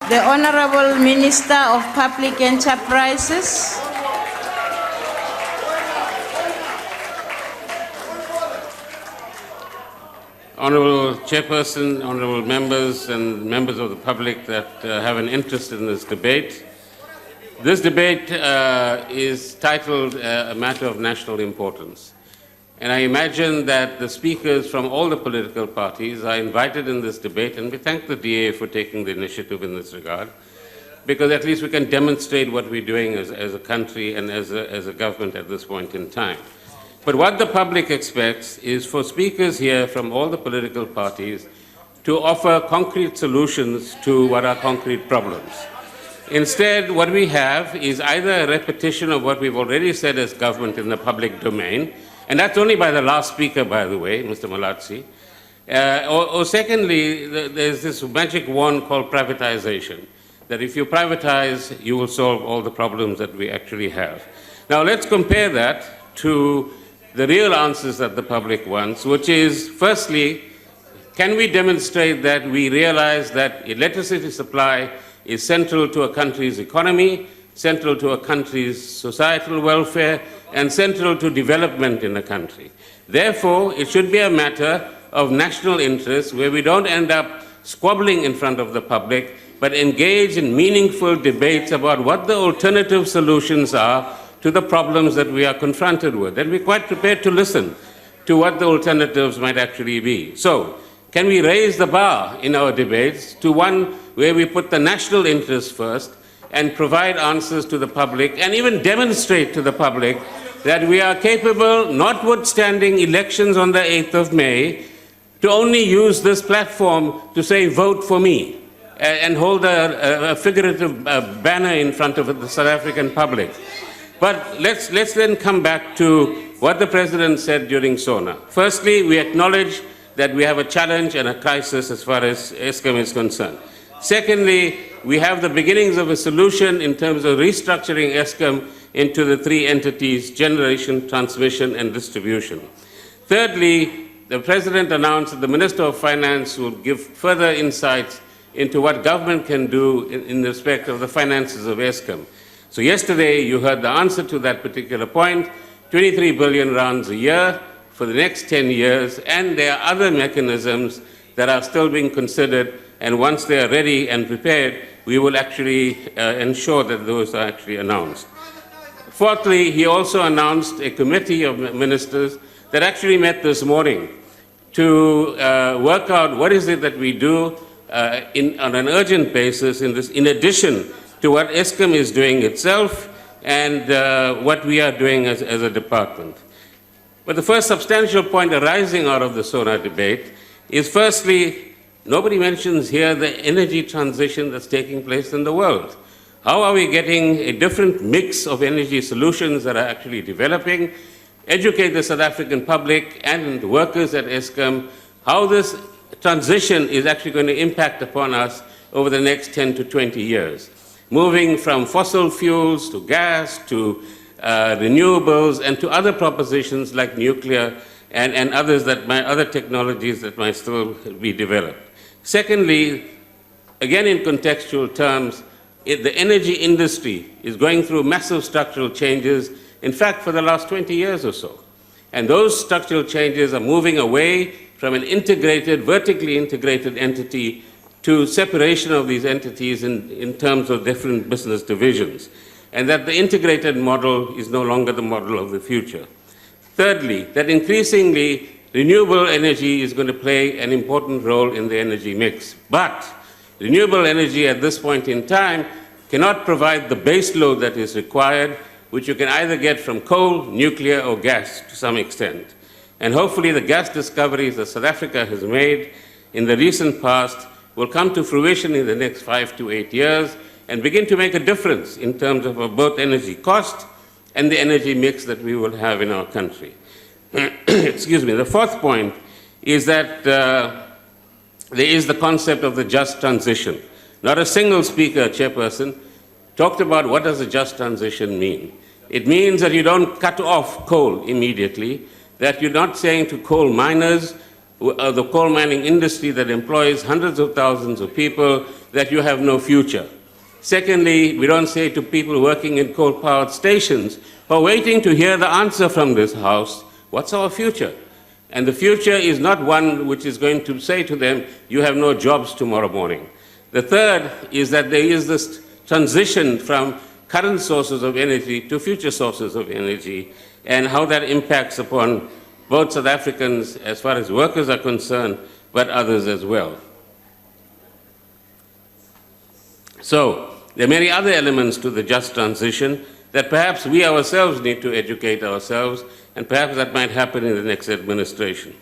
the Honorable Minister of Public Enterprises. Honourable Chairperson, honourable members and members of the public that have an interest in this debate. This debate is titled A Matter of National Importance. And I imagine that the speakers from all the political parties are invited in this debate, and we thank the DA for taking the initiative in this regard, because at least we can demonstrate what we're doing as a country and as a government at this point in time. But what the public expects is for speakers here from all the political parties to offer concrete solutions to what are concrete problems. Instead, what we have is either a repetition of what we've already said as government in the public domain, and that's only by the last speaker, by the way, Mr. Malatsi, or secondly, there's this magic wand called privatization, that if you privatize, you will solve all the problems that we actually have. Now, let's compare that to the real answers that the public wants, which is, firstly, can we demonstrate that we realize that electricity supply is central to a country's economy, central to a country's societal welfare, and central to development in a country. Therefore, it should be a matter of national interest where we don't end up squabbling in front of the public, but engage in meaningful debates about what the alternative solutions are to the problems that we are confronted with. And we're quite prepared to listen to what the alternatives might actually be. So, can we raise the bar in our debates to one where we put the national interest first and provide answers to the public and even demonstrate to the public that we are capable, notwithstanding elections on the 8th of May, to only use this platform to say, vote for me, and hold a figurative banner in front of the South African public. But let's then come back to what the President said during SONA. Firstly, we acknowledge that we have a challenge and a crisis as far as Eskom is concerned. Secondly, we have the beginnings of a solution in terms of restructuring Eskom into the three entities: generation, transmission, and distribution. Thirdly, the President announced that the Minister of Finance will give further insights into what government can do in respect of the finances of Eskom. So yesterday, you heard the answer to that particular point: 23 billion rands a year for the next 10 years, and there are other mechanisms that are still being considered, and once they are ready and prepared, we will actually ensure that those are actually announced. Fourthly, he also announced a committee of ministers that actually met this morning to work out what is it that we do on an urgent basis in addition to what Eskom is doing itself and what we are doing as a department. But the first substantial point arising out of the SONA debate is, firstly, nobody mentions here the energy transition that's taking place in the world. How are we getting a different mix of energy solutions that are actually developing? Educate the South African public and workers at Eskom how this transition is actually going to impact upon us over the next 10 to 20 years. Moving from fossil fuels to gas to renewables and to other propositions like nuclear and other technologies that might still be developed. Secondly, again in contextual terms, the energy industry is going through massive structural changes, in fact, for the last 20 years or so. And those structural changes are moving away from an integrated, vertically integrated entity to separation of these entities in terms of different business divisions, and that the integrated model is no longer the model of the future. Thirdly, that increasingly renewable energy is going to play an important role in the energy mix. But renewable energy at this point in time cannot provide the base load that is required, which you can either get from coal, nuclear, or gas to some extent. And hopefully the gas discoveries that South Africa has made in the recent past will come to fruition in the next 5 to 8 years and begin to make a difference in terms of both energy cost and the energy mix that we will have in our country. Excuse me. The fourth point is that there is the concept of the just transition. Not a single speaker, Chairperson, talked about what does a just transition mean. It means that you don't cut off coal immediately, that you're not saying to coal miners, the coal mining industry that employs hundreds of thousands of people, that you have no future. Secondly, we don't say to people working in coal-powered stations who are waiting to hear the answer from this House, what's our future? And the future is not one which is going to say to them, you have no jobs tomorrow morning. The third is that there is this transition from current sources of energy to future sources of energy, and how that impacts upon both South Africans as far as workers are concerned, but others as well. So, there are many other elements to the just transition that perhaps we ourselves need to educate ourselves, and perhaps that might happen in the next administration.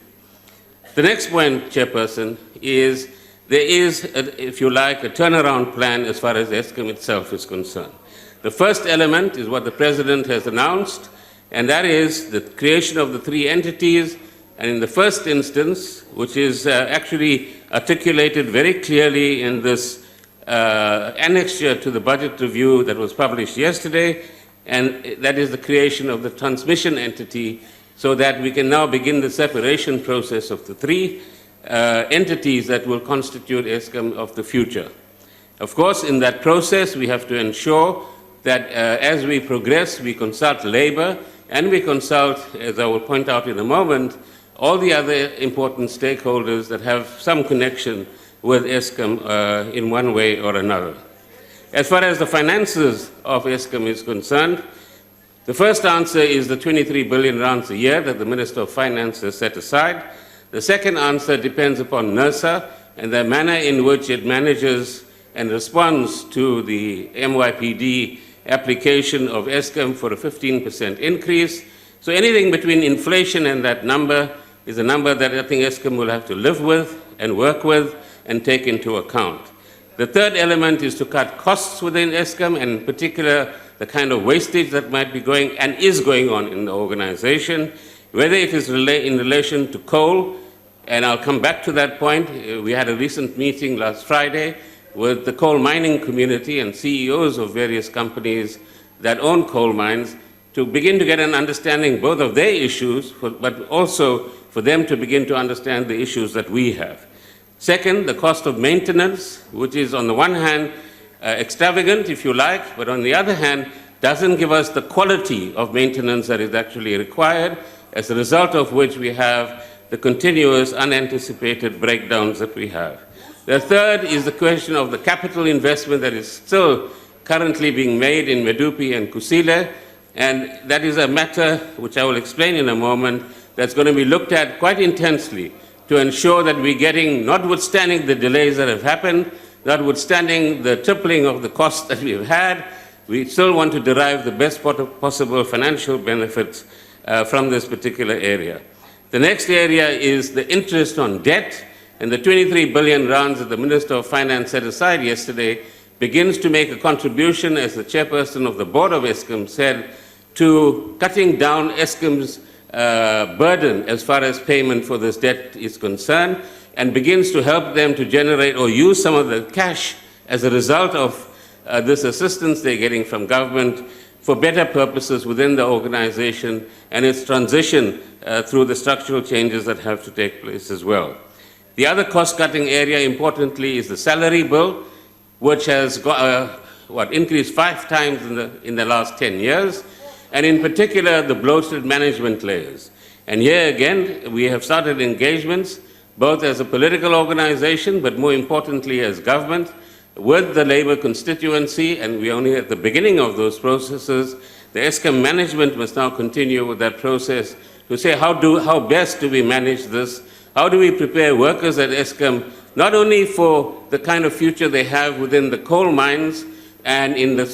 The next point, Chairperson, is there is, if you like, a turnaround plan as far as Eskom itself is concerned. The first element is what the President has announced, and that is the creation of the three entities, and in the first instance, which is actually articulated very clearly in this annexure to the budget review that was published yesterday, and that is the creation of the transmission entity, so that we can now begin the separation process of the three entities that will constitute Eskom of the future. Of course, in that process, we have to ensure that as we progress, we consult labor, and we consult, as I will point out in a moment, all the other important stakeholders that have some connection with Eskom in one way or another. As far as the finances of Eskom is concerned, the first answer is the 23 billion rands a year that the Minister of Finance has set aside. The second answer depends upon NERSA and the manner in which it manages and responds to the MYPD application of Eskom for a 15% increase. So anything between inflation and that number is a number that I think Eskom will have to live with and work with and take into account. The third element is to cut costs within Eskom, and in particular the kind of wastage that might be going and is going on in the organization, whether it is in relation to coal, and I'll come back to that point. We had a recent meeting last Friday with the coal mining community and CEOs of various companies that own coal mines to begin to get an understanding both of their issues, but also for them to begin to understand the issues that we have. Second, the cost of maintenance, which is on the one hand extravagant, if you like, but on the other hand doesn't give us the quality of maintenance that is actually required, as a result of which we have the continuous unanticipated breakdowns that we have. The third is the question of the capital investment that is still currently being made in Medupi and Kusile, and that is a matter which I will explain in a moment that's going to be looked at quite intensely to ensure that we're getting, notwithstanding the delays that have happened, notwithstanding the tripling of the costs that we've had, we still want to derive the best possible financial benefits from this particular area. The next area is the interest on debt, and the 23 billion rands that the Minister of Finance set aside yesterday begins to make a contribution, as the chairperson of the board of Eskom said, to cutting down Eskom's burden as far as payment for this debt is concerned, and begins to help them to generate or use some of the cash as a result of this assistance they're getting from government for better purposes within the organization and its transition through the structural changes that have to take place as well. The other cost-cutting area, importantly, is the salary bill, which has increased 5 times in the last 10 years, and in particular the bloated management layers. And here again, we have started engagements, both as a political organization, but more importantly as government, with the labor constituency, and we're only at the beginning of those processes. The Eskom management must now continue with that process to say how best do we manage this, how do we prepare workers at Eskom, not only for the kind of future they have within the coal mines and in the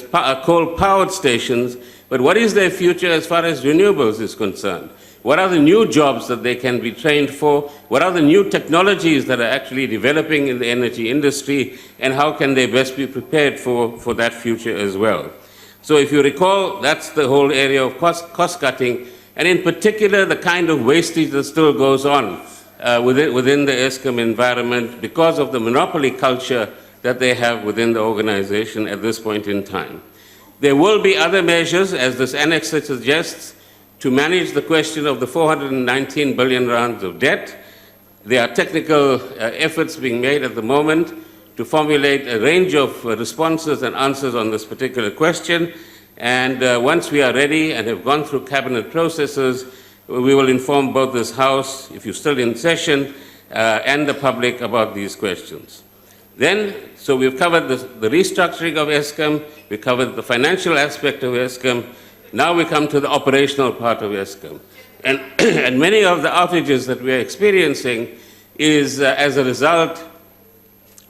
coal-powered stations, but what is their future as far as renewables is concerned? What are the new jobs that they can be trained for? What are the new technologies that are actually developing in the energy industry? And how can they best be prepared for that future as well? So if you recall, that's the whole area of cost cutting, and in particular the kind of wastage that still goes on within the Eskom environment because of the monopoly culture that they have within the organization at this point in time. There will be other measures, as this annex suggests, to manage the question of the 419 billion rands of debt. There are technical efforts being made at the moment to formulate a range of responses and answers on this particular question. And once we are ready and have gone through cabinet processes, we will inform both this House, if you're still in session, and the public about these questions. Then, so we've covered the restructuring of Eskom, we covered the financial aspect of Eskom, now we come to the operational part of Eskom. And, and many of the outages that we are experiencing is as a result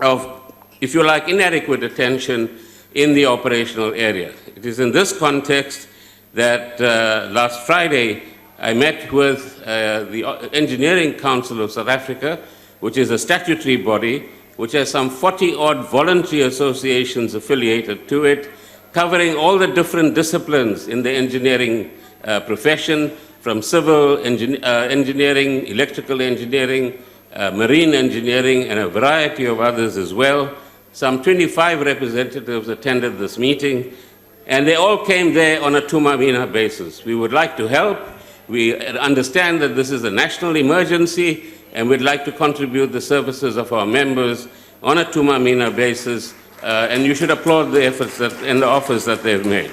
of, if you like, inadequate attention in the operational area. It is in this context that last Friday I met with the Engineering Council of South Africa, which is a statutory body, which has some 40-odd voluntary associations affiliated to it, covering all the different disciplines in the engineering profession, from civil engineering, electrical engineering, marine engineering, and a variety of others as well. Some 25 representatives attended this meeting, and they all came there on a tumamina basis. We would like to help. We understand that this is a national emergency, and we'd like to contribute the services of our members on a tumamina basis, and you should applaud the efforts and the offers that they've made.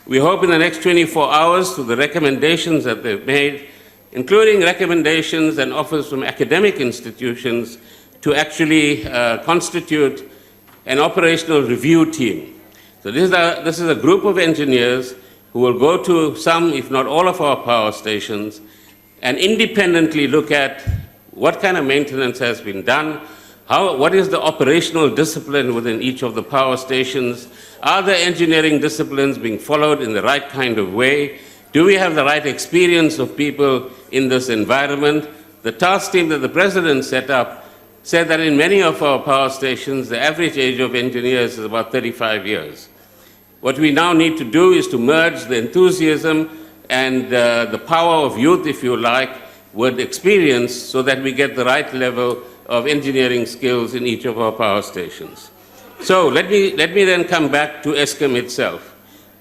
We hope in the next 24 hours, through the recommendations that they've made, including recommendations and offers from academic institutions, to actually constitute an operational review team. So this is a group of engineers who will go to some, if not all, of our power stations and independently look at what kind of maintenance has been done, what is the operational discipline within each of the power stations, are the engineering disciplines being followed in the right kind of way, do we have the right experience of people in this environment. The task team that the President set up said that in many of our power stations, the average age of engineers is about 35 years. What we now need to do is to merge the enthusiasm and the power of youth, if you like, with experience so that we get the right level of engineering skills in each of our power stations. So let me then come back to Eskom itself.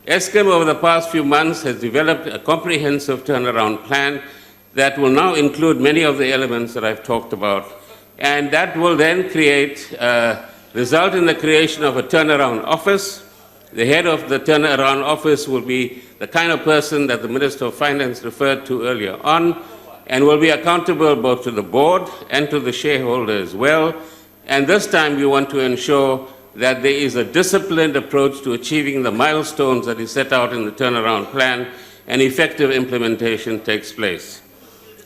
Eskom over the past few months has developed a comprehensive turnaround plan that will now include many of the elements that I've talked about, and that will then result in the creation of a turnaround office. The head of the turnaround office will be the kind of person that the Minister of Finance referred to earlier on, and will be accountable both to the board and to the shareholder as well. And this time we want to ensure that there is a disciplined approach to achieving the milestones that is set out in the turnaround plan, and effective implementation takes place.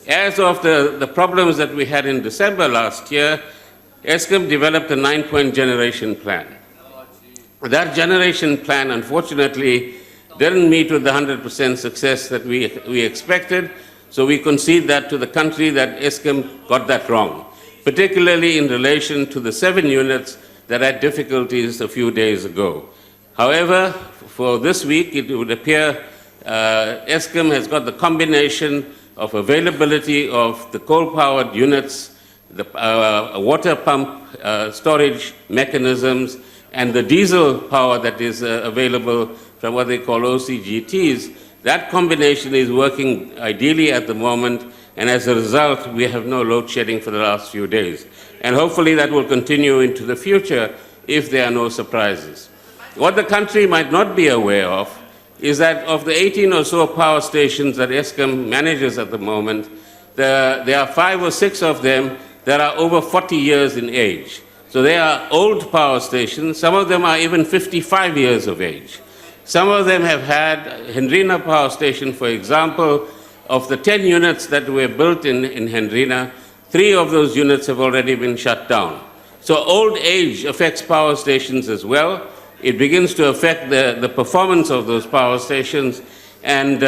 As of the problems that we had in December last year, Eskom developed a 9-point generation plan. That generation plan, unfortunately, didn't meet with the 100% success that we expected, so we concede that to the country that Eskom got that wrong, particularly in relation to the 7 units that had difficulties a few days ago. However, for this week, it would appear Eskom has got the combination of availability of the coal-powered units, the water pump storage mechanisms, and the diesel power that is available from what they call OCGTs. That combination is working ideally at the moment, and as a result, we have no load shedding for the last few days. And hopefully that will continue into the future if there are no surprises. What the country might not be aware of is that of the 18 or so power stations that Eskom manages at the moment, there are 5 or 6 of them that are over 40 years in age. So they are old power stations. Some of them are even 55 years of age. Some of them have had Hendrina Power Station, for example. Of the 10 units that were built in Hendrina, 3 of those units have already been shut down. So old age affects power stations as well. It begins to affect the performance of those power stations, and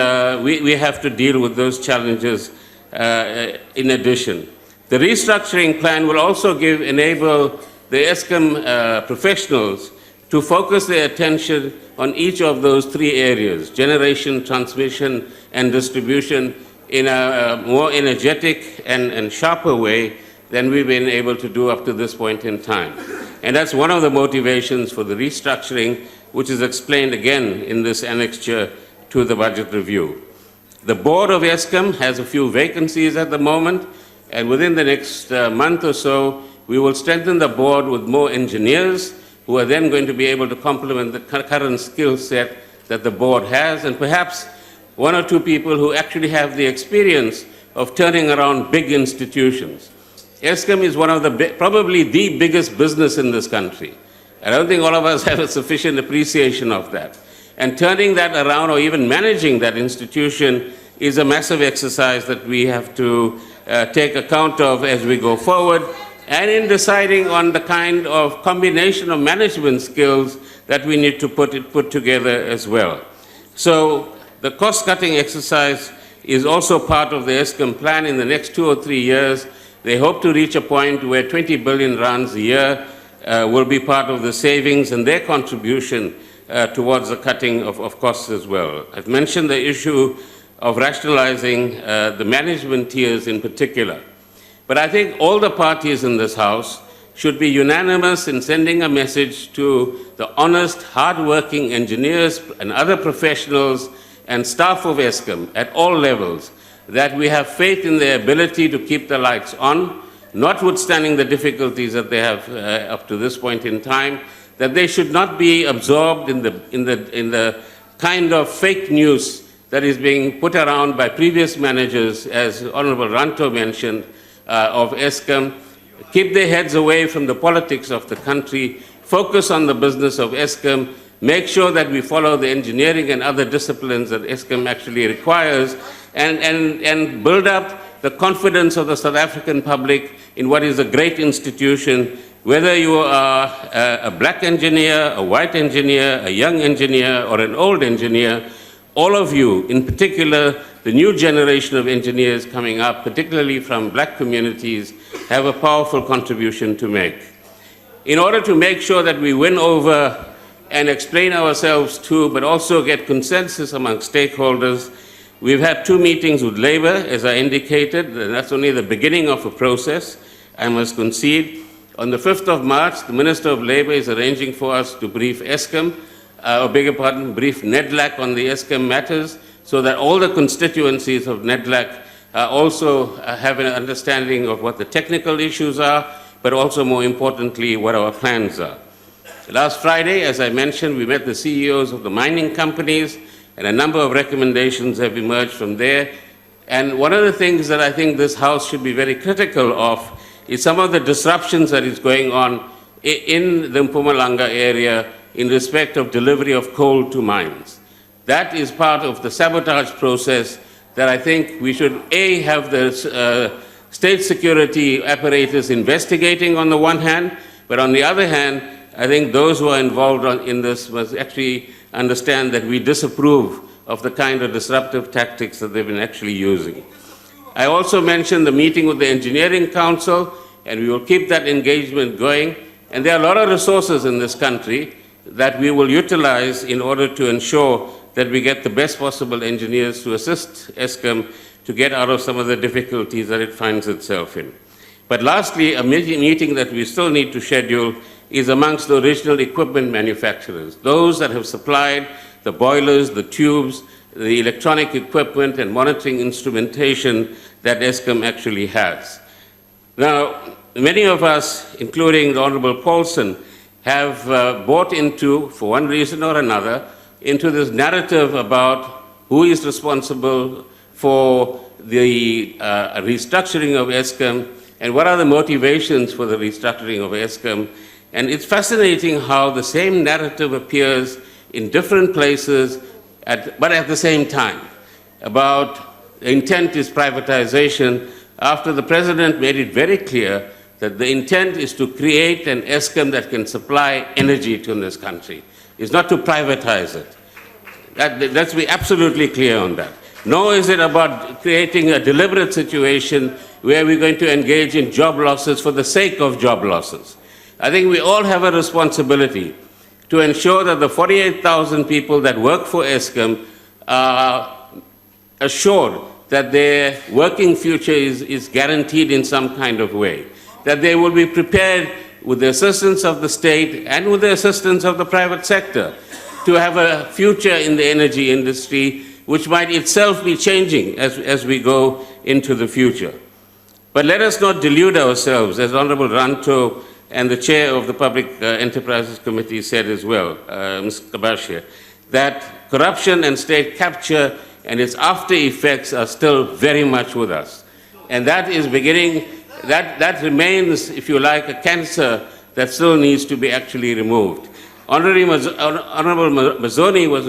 we have to deal with those challenges in addition. The restructuring plan will also enable the Eskom professionals to focus their attention on each of those 3 areas, generation, transmission, and distribution, in a more energetic and sharper way than we've been able to do up to this point in time. And that's one of the motivations for the restructuring, which is explained again in this annexure to the budget review. The board of Eskom has a few vacancies at the moment. And within the next month or so, we will strengthen the board with more engineers who are then going to be able to complement the current skill set that the board has, and perhaps one or two people who actually have the experience of turning around big institutions. Eskom is one of the, probably the biggest business in this country. I don't think all of us have a sufficient appreciation of that. And turning that around or even managing that institution is a massive exercise that we have to take account of as we go forward, and in deciding on the kind of combination of management skills that we need to put together as well. So the cost-cutting exercise is also part of the Eskom plan. In the next 2 or 3 years, they hope to reach a point where 20 billion rands a year will be part of the savings and their contribution towards the cutting of costs as well. I've mentioned the issue of rationalizing the management tiers in particular. But I think all the parties in this House should be unanimous in sending a message to the honest, hard-working engineers and other professionals and staff of Eskom at all levels that we have faith in their ability to keep the lights on, notwithstanding the difficulties that they have up to this point in time, that they should not be absorbed in the kind of fake news that is being put around by previous managers, as Honorable Ranto mentioned, of Eskom. Keep their heads away from the politics of the country, focus on the business of Eskom, make sure that we follow the engineering and other disciplines that Eskom actually requires, and build up the confidence of the South African public in what is a great institution, whether you are a black engineer, a white engineer, a young engineer, or an old engineer. All of you, in particular, the new generation of engineers coming up, particularly from black communities, have a powerful contribution to make. In order to make sure that we win over and explain ourselves to, but also get consensus among stakeholders, we've had 2 meetings with Labour, as I indicated, and that's only the beginning of a process, I must concede. On the 5th of March, the Minister of Labour is arranging for us to brief Eskom, brief NEDLAC on the Eskom matters, so that all the constituencies of NEDLAC also have an understanding of what the technical issues are, but also more importantly, what our plans are. Last Friday, as I mentioned, we met the CEOs of the mining companies, and a number of recommendations have emerged from there. And one of the things that I think this House should be very critical of is some of the disruptions that is going on in the Mpumalanga area in respect of delivery of coal to mines. That is part of the sabotage process that I think we should, A, have the state security apparatus investigating on the one hand, but on the other hand, I think those who are involved in this must actually understand that we disapprove of the kind of disruptive tactics that they've been actually using. I also mentioned the meeting with the Engineering Council, and we will keep that engagement going. And there are a lot of resources in this country that we will utilize in order to ensure that we get the best possible engineers to assist Eskom to get out of some of the difficulties that it finds itself in. But lastly, a meeting that we still need to schedule is amongst the original equipment manufacturers, those that have supplied the boilers, the tubes, the electronic equipment and monitoring instrumentation that Eskom actually has. Now, many of us, including the Honorable Paulson, have bought into, for one reason or another, into this narrative about who is responsible for the restructuring of Eskom and what are the motivations for the restructuring of Eskom. And it's fascinating how the same narrative appears in different places, but at the same time, about the intent is privatization, after the President made it very clear that the intent is to create an Eskom that can supply energy to this country. It's not to privatize it. Let's be absolutely clear on that. Nor is it about creating a deliberate situation where we're going to engage in job losses for the sake of job losses. I think we all have a responsibility to ensure that the 48,000 people that work for Eskom are assured that their working future is guaranteed in some kind of way, that they will be prepared with the assistance of the state and with the assistance of the private sector to have a future in the energy industry, which might itself be changing as we go into the future. But let us not delude ourselves, as Honorable Ranto and the chair of the Public Enterprises Committee said as well, Ms. Kabashia, that corruption and state capture and its after effects are still very much with us. And that is beginning, that remains, if you like, a cancer that still needs to be actually removed. Honorable Mazzoni was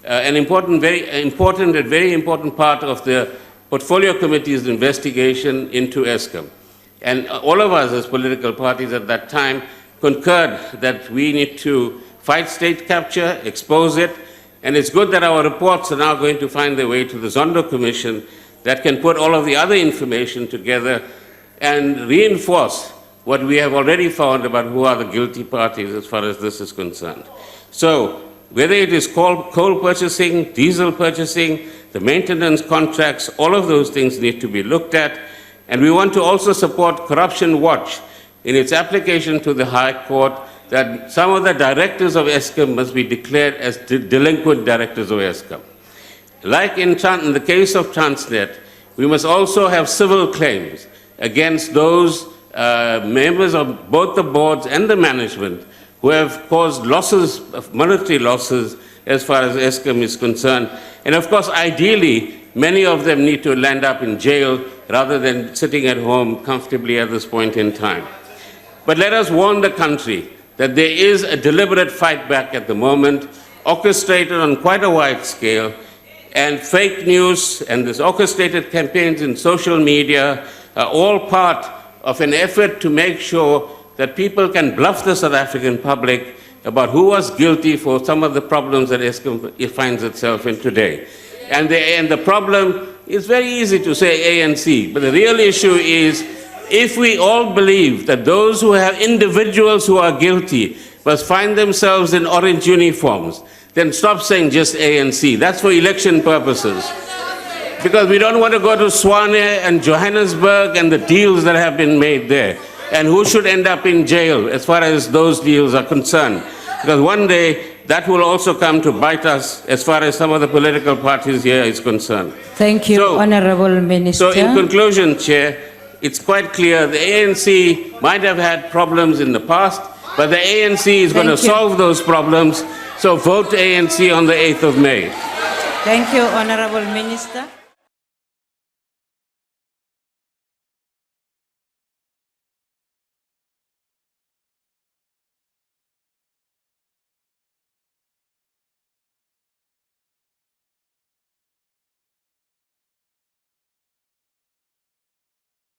an important and very important part of the Portfolio Committee's investigation into Eskom. And all of us as political parties at that time concurred that we need to fight state capture, expose it, and it's good that our reports are now going to find their way to the Zondo Commission that can put all of the other information together and reinforce what we have already found about who are the guilty parties as far as this is concerned. So, whether it is coal purchasing, diesel purchasing, the maintenance contracts, all of those things need to be looked at. And we want to also support Corruption Watch in its application to the High Court that some of the directors of Eskom must be declared as delinquent directors of Eskom. Like in the case of Transnet, we must also have civil claims against those members of both the boards and the management who have caused losses, monetary losses, as far as Eskom is concerned. And of course, ideally, many of them need to land up in jail rather than sitting at home comfortably at this point in time. But let us warn the country that there is a deliberate fight back at the moment, orchestrated on quite a wide scale, and fake news and this orchestrated campaigns in social media are all part of an effort to make sure that people can bluff the South African public about who was guilty for some of the problems that Eskom finds itself in today. And the problem is very easy to say ANC, but the real issue is if we all believe that those who have individuals who are guilty must find themselves in orange uniforms, then stop saying just ANC. That's for election purposes. Because we don't want to go to Swane and Johannesburg and the deals that have been made there. And who should end up in jail as far as those deals are concerned. Because one day that will also come to bite us as far as some of the political parties here is concerned. Thank you, Honorable Minister. So in conclusion, Chair, it's quite clear the ANC might have had problems in the past, but the ANC is going to solve those problems. So vote ANC on the 8th of May. Thank you, Honorable Minister.